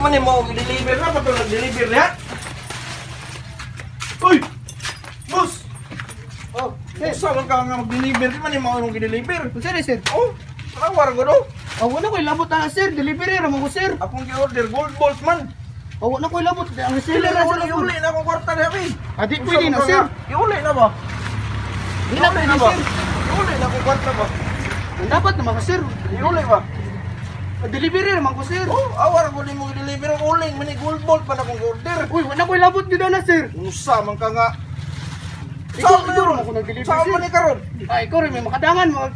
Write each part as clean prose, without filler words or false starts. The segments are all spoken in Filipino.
Man mo i-deliver na pa to nag-deliver niya. Uy! Boss! Oh, sir. Sa man ka nga mag-deliver, di man mo nung i-deliver. Sir, sir. Oh, tawar ko do. Oh, wala ko ilabot na sir. Delivery ra mo ko sir. Akong gi-order gold balls man. Oh, wala ko ilabot. Ang Sila seller na na uli, sir. uli na akong kwarta na kami. Adi pwede na sir. Iuli na ba? Hindi na pwede ba? sir. Iuli na akong kwarta ba? Dapat naman ko sir. Iuli ba? Delivery naman ko sir. Oh, awar ko din mo i-deliver ang uling. Mani gold ball pa na akong order. Uy, wala ko ilabot dito na sir. Usa man ka nga. Ikaw naman ako nag-deliver Saan sir. man ni karon? Ay, ikaw rin may makadangan mo.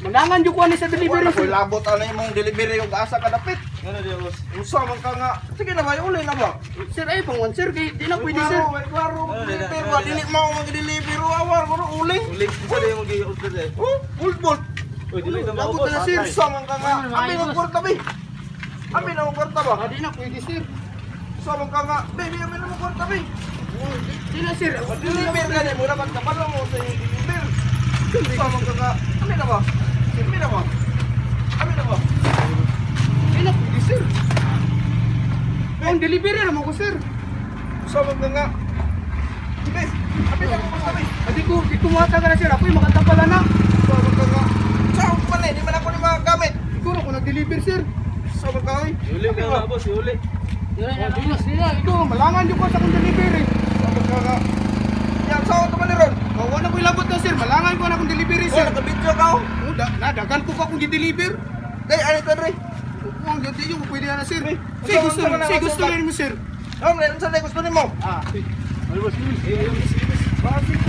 Mandangan yung kuha ni sa delivery Wala ko sir. labot ano yung delivery yung asa ka dapit. Ano di boss? Usa man ka nga. Sige na ba, iuli na ba? Sir, ay, pangwan sir. Di na pwede Klaro, sir. may klaro. Deliver ba? Dili mo ako mag-deliver. Awar ko na uling. Ulit sa din mo gi-order eh. Oh, gold ball. Uy, dili na Labot maubos. na sir. Usa man ka nga. Abi ng kwarta ba? Abi ng kwarta ba? Di na pwede sir. Usa man ka nga. Baby, abi ng kwarta ba? Di na sir. Deliver ka din mo dapat kapalo mo sa yung deliver. Usa man ka nga. Abi na ba? Abi na ba? Abi na ba? Di na pwede sir. Ang delivery naman ko sir. Usa man ka nga. Sige, abi na mo sabi. Adi ko, di kumata ka na sir. Ako'y makatapala na. Usa man ka nga. Saan ko man eh, di man ako ni magamit. Ikaw na ko nag-deliver sir. Usa man ka oy. Uli ka na boss, uli. Di na. Ikaw, malangan yung ko sa kong delivery. Usa man ka nga. Yan, saan ko man ni Ron? Wala ko ilabot na sir. Malangan ko na akong delivery Oh, sir. naka-video ka oh. Nadagan ko pa akong i-deliver. Dahil, ano ito, Dre? Huwag hindi yung pwede na sir. Uy, Sige, gusto usawan rin. ka na, Sige, gusto usawan. rin mo sir. Oh, meron saan na gusto ni mo? Ah, Ay boss, Bakit?